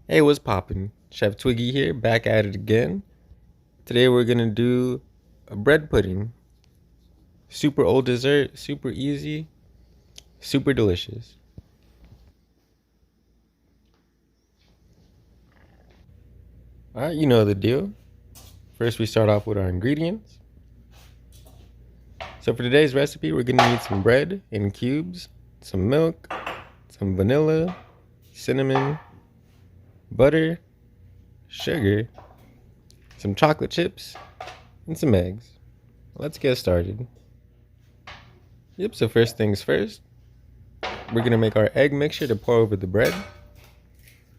Hey, what's poppin'? Chef Twiggy here, back at it again. Today we're gonna do a bread pudding. Super old dessert, super easy, super delicious. Alright, you know the deal. First we start off with our ingredients. So for today's recipe, we're gonna need some bread in cubes, some milk, some vanilla, cinnamon, butter, sugar, some chocolate chips, and some eggs. Let's get started. Yep, so first things first, we're gonna make our egg mixture to pour over the bread.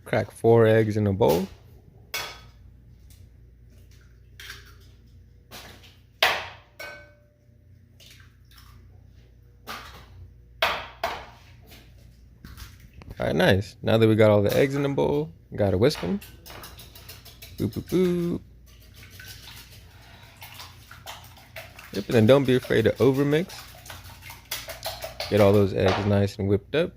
Crack 4 eggs in a bowl. Alright, nice. Now that we got all the eggs in the bowl, gotta whisk them. Boop, boop, boop. Yep, and then don't be afraid to overmix. Get all those eggs nice and whipped up.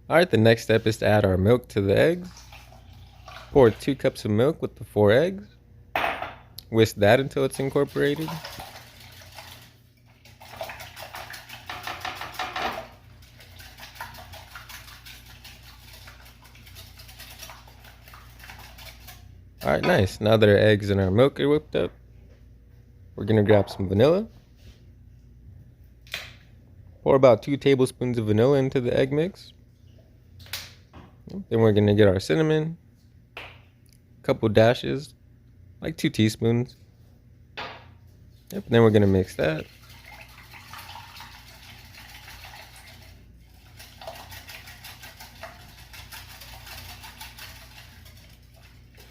Alright, the next step is to add our milk to the eggs. Pour 2 cups of milk with the 4 eggs. Whisk that until it's incorporated. Alright, nice. Now that our eggs and our milk are whipped up, we're gonna grab some vanilla. Pour about 2 tablespoons of vanilla into the egg mix. Then we're gonna get our cinnamon, a couple dashes, like 2 teaspoons. Yep, then we're gonna mix that.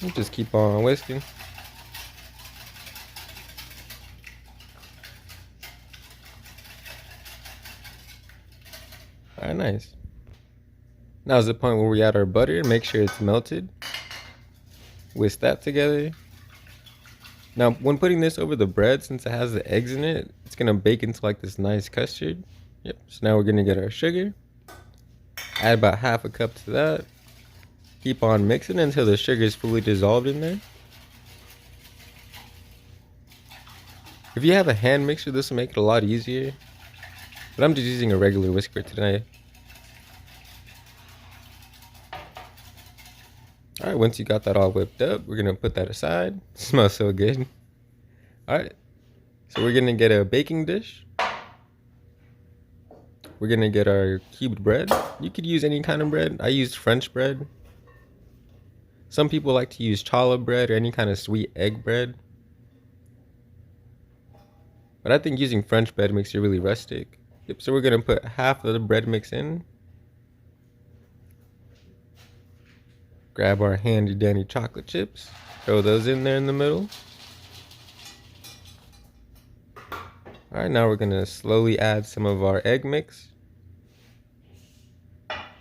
And just keep on whisking. Alright, nice. Now is the point where we add our butter. Make sure it's melted. Whisk that together. Now, when putting this over the bread, since it has the eggs in it, it's gonna bake into like this nice custard. Yep, so now we're gonna get our sugar. Add about half a cup to that. Keep on mixing until the sugar is fully dissolved in there. If you have a hand mixer, this will make it a lot easier. But I'm just using a regular whisker today. Alright, once you got that all whipped up, we're gonna put that aside. It smells so good. Alright, so we're gonna get a baking dish. We're gonna get our cubed bread. You could use any kind of bread. I used French bread. Some people like to use challah bread or any kind of sweet egg bread. But I think using French bread makes it really rustic. Yep, so we're gonna put half of the bread mix in. Grab our handy dandy chocolate chips. Throw those in there in the middle. Alright, now we're gonna slowly add some of our egg mix.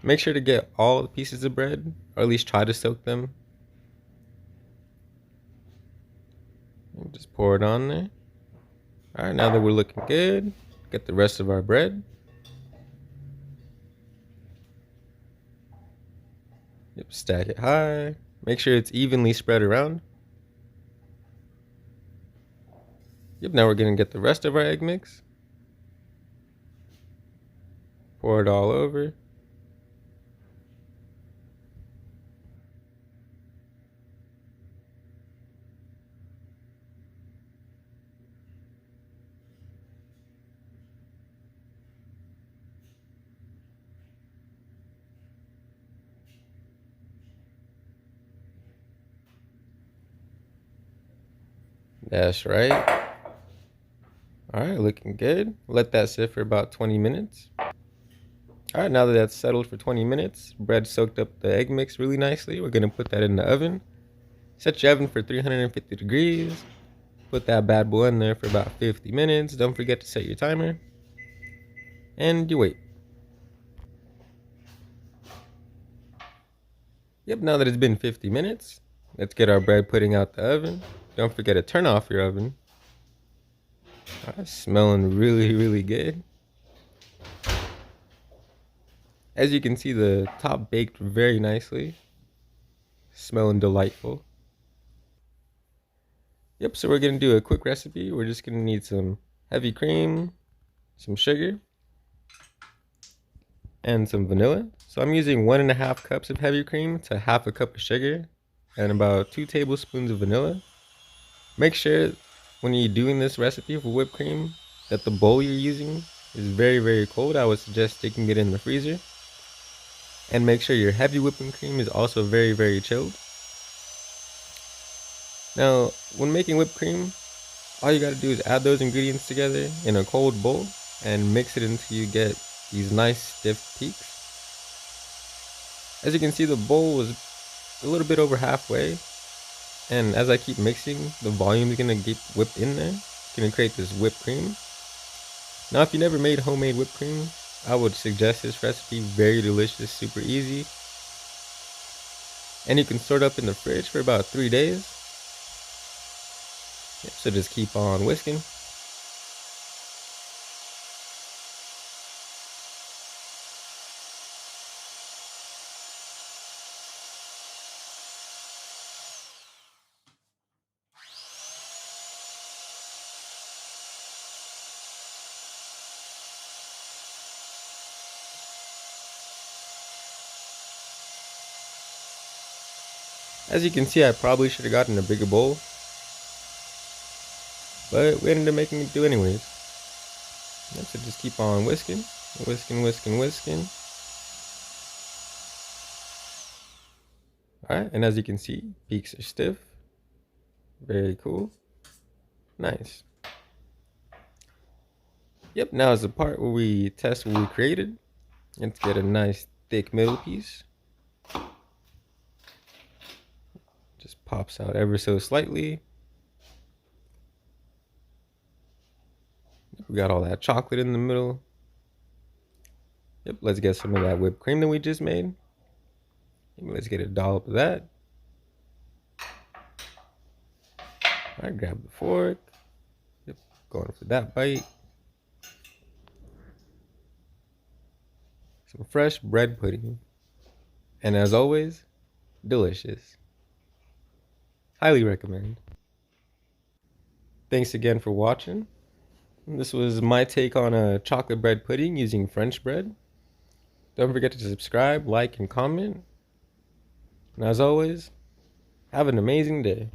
Make sure to get all the pieces of bread, or at least try to soak them. And just pour it on there. Alright, now that we're looking good, get the rest of our bread. Yep, stack it high. Make sure it's evenly spread around. Yep, now we're gonna get the rest of our egg mix. Pour it all over. That's right. Alright, looking good. Let that sit for about 20 minutes. Alright, now that that's settled for 20 minutes, bread soaked up the egg mix really nicely. We're gonna put that in the oven. Set your oven for 350 degrees. Put that bad boy in there for about 50 minutes. Don't forget to set your timer. And you wait. Yep, now that it's been 50 minutes, let's get our bread pudding out the oven. Don't forget to turn off your oven. Smelling really, really good. As you can see, the top baked very nicely, smelling delightful. Yep, so we're gonna do a quick recipe. We're just gonna need some heavy cream, some sugar, and some vanilla. So I'm using 1.5 cups of heavy cream to half a cup of sugar and about 2 tablespoons of vanilla. Make sure when you're doing this recipe for whipped cream that the bowl you're using is very, very cold. I would suggest sticking it in the freezer. And make sure your heavy whipping cream is also very, very chilled. Now, when making whipped cream, all you gotta do is add those ingredients together in a cold bowl and mix it until you get these nice stiff peaks. As you can see, the bowl was a little bit over halfway, and as I keep mixing, the volume is gonna get whipped in there. It's gonna create this whipped cream. Now, if you never made homemade whipped cream, I would suggest this recipe. Very delicious, super easy, and you can store it up in the fridge for about 3 days. So just keep on whisking. As you can see, I probably should have gotten a bigger bowl, but we ended up making it do anyways. So just keep on whisking, whisking, whisking, whisking. Alright, and as you can see, peaks are stiff. Very cool. Nice. Yep, now is the part where we test what we created. Let's get a nice thick middle piece. Just pops out ever so slightly. We got all that chocolate in the middle. Yep, let's get some of that whipped cream that we just made. Let's get a dollop of that. Alright, grab the fork. Yep, going for that bite. Some fresh bread pudding. And as always, delicious. Highly recommend. Thanks again for watching. This was my take on a chocolate bread pudding using French bread. Don't forget to subscribe, like, and comment. And as always, have an amazing day.